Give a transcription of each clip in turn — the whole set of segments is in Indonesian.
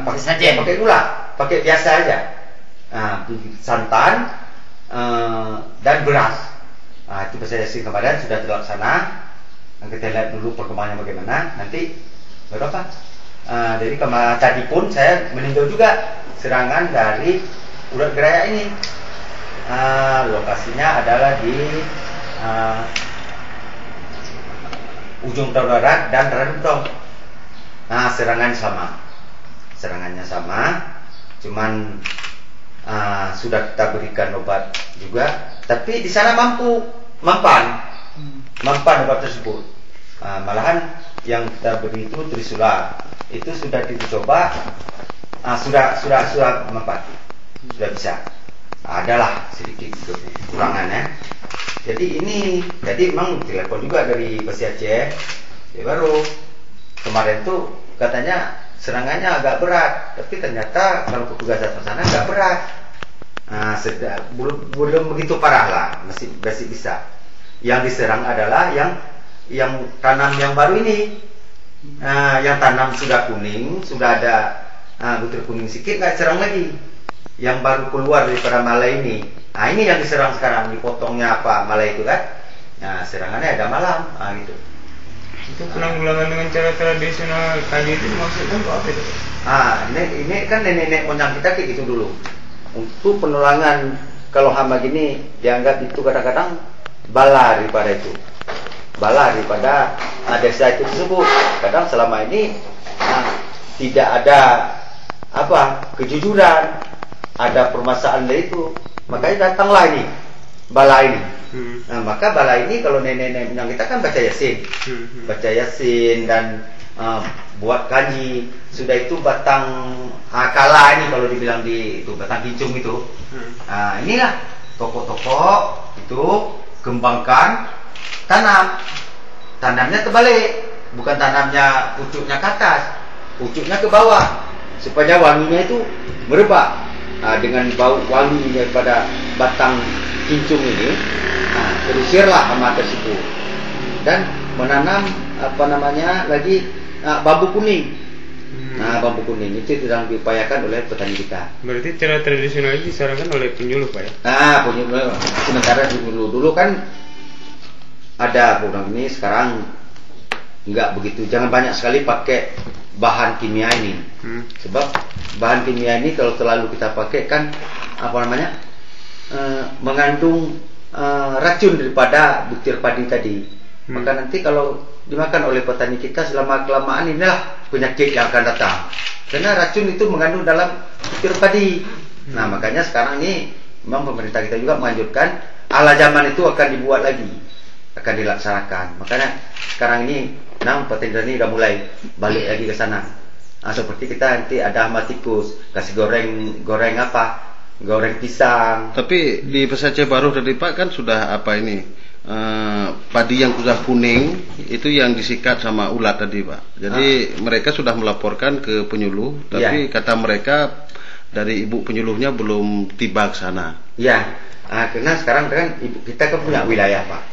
pakai gula, pakai biasa aja. Santan dan beras. Itu Baca Yasin kemarin sudah terlaksana. Kita lihat dulu perkembangannya bagaimana. Nanti berapa? Jadi tadi pun saya meninjau juga serangan dari ulat geraya ini. Lokasinya adalah di ujung tahun barat dan Ranupdong. Serangannya sama, cuman sudah kita berikan obat juga, tapi di sana mempan obat tersebut. Malahan yang kita beri itu Trisula, itu sudah dicoba, sudah mempan, sudah bisa. Adalah sedikit kekurangannya. Jadi memang telepon juga dari Pesi Aceh. Dia baru kemarin tuh katanya serangannya agak berat, tapi ternyata kalau petugas datang sana agak berat. Belum begitu parah lah, masih bisa. Yang diserang adalah yang tanam yang baru ini. Yang tanam sudah kuning, sudah ada butir kuning sedikit, nggak serang lagi. Yang baru keluar daripada malai ini. Ini yang diserang sekarang, dipotongnya malai itu kan. Serangannya ada malam, gitu. Itu penanggulangan dengan cara tradisional tadi itu maksudnya apa itu? Ini kan nenek moyang kita kayak gitu dulu. Untuk penanggulangan kalau hama gini dianggap itu kadang-kadang bala daripada desa itu tersebut. Kadang selama ini tidak ada kejujuran, ada permasalahan dari itu. Makanya datanglah ini bala ini. Maka bala ini kalau nenek yang kita kan baca Yasin dan buat kaji. Sudah itu batang kala ini kalau dibilang itu batang kincung itu. Inilah tokok-tokok itu kembangkan, tanamnya terbalik, bukan tanamnya pucuknya ke atas, pucuknya ke bawah, supaya wanginya itu merebak. Dengan bau wangi daripada batang kincung ini, terusirlah hama tersebut dan menanam bambu kuning. Bambu kuning itu sedang diupayakan oleh petani kita. Berarti cara tradisional ini disarankan oleh penyuluh, Pak ya? Penyuluh. Sementara dulu kan ada program ini, sekarang enggak begitu. Jangan banyak sekali pakai bahan kimia ini. Sebab bahan kimia ini kalau terlalu kita pakai kan mengandung racun daripada butir padi tadi. Maka nanti kalau dimakan oleh petani kita selama kelamaan, inilah penyakit yang akan datang. Karena racun itu mengandung dalam butir padi. Makanya sekarang ini memang pemerintah kita juga menganjurkan ala zaman itu akan dibuat lagi, akan dilaksanakan. Makanya sekarang ini petani sudah mulai balik lagi ke sana. Seperti kita nanti ada hama tikus, kasih goreng pisang. Tapi di Pesi Aceh Baru tadi Pak kan sudah padi yang sudah kuning itu yang disikat sama ulat tadi Pak. Jadi mereka sudah melaporkan ke penyuluh, tapi kata mereka dari ibu penyuluhnya belum tiba ke sana. Karena sekarang kan kita kan punya wilayah Pak.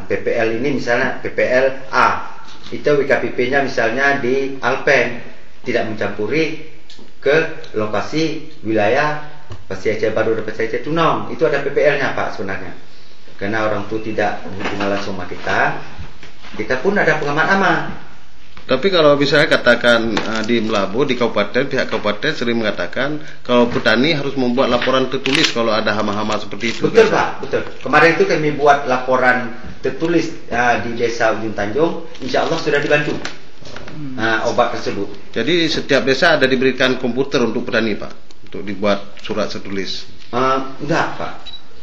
PPL ini misalnya PPL A, itu WKPP-nya misalnya di Alpen, tidak mencampuri ke lokasi wilayah Pesi Aceh Baru dan Pesi Aceh Tunong. Itu ada PPL-nya Pak sebenarnya. Karena orang itu tidak berhubungan langsung sama kita pun ada pengamat hama. Tapi kalau misalnya katakan di Melabu, di kabupaten, pihak kabupaten sering mengatakan kalau petani harus membuat laporan tertulis kalau ada hama-hama seperti itu. Betul Pak, betul. Kemarin itu kami buat laporan tertulis di desa Ujung Tanjung, insya Allah sudah dibantu obat tersebut. Jadi setiap desa ada diberikan komputer untuk petani Pak, untuk dibuat surat tertulis. Enggak Pak,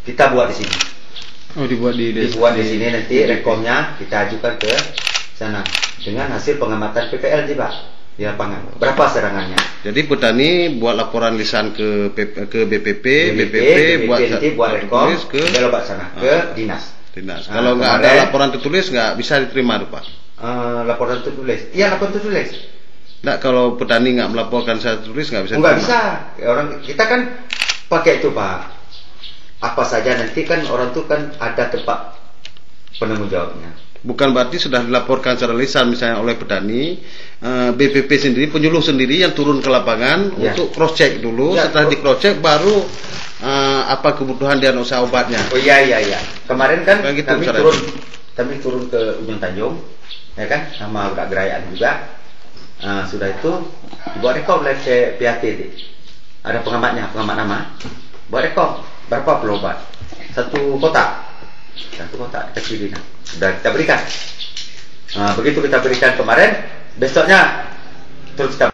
kita buat di sini. Dibuat di desa. Dibuat di sini, nanti rekomnya kita ajukan ke sana dengan hasil pengamatan PPL sih Pak di lapangan. Berapa serangannya? Jadi petani buat laporan lisan ke BPP buat rekom ke obat sana ke dinas. Kalau nggak ada laporan tertulis nggak bisa diterima tuh Pak. Laporan tertulis. Iya, laporan tertulis. Nggak, kalau petani nggak melaporkan secara tertulis nggak bisa. Nggak bisa. Orang kita kan pakai itu Pak. Apa saja nanti kan orang tuh kan ada tempat penanggung jawabnya. Bukan berarti sudah dilaporkan secara lisan misalnya oleh petani, BPP sendiri, penyuluh sendiri yang turun ke lapangan untuk cross check dulu. Setelah di cross check baru apa kebutuhan diagnosa obatnya. Oh iya. Kemarin kan gitu, kami turun ke Ujung Tanjung, ya kan, sama Kak Gerayaan juga. Sudah itu dibuat rekor oleh PAT. Ada pengamat nama. Buat rekor berapa perlu obat? Satu kotak kecil ini. Sudah kita berikan. Begitu kita berikan kemarin, besoknya terus kita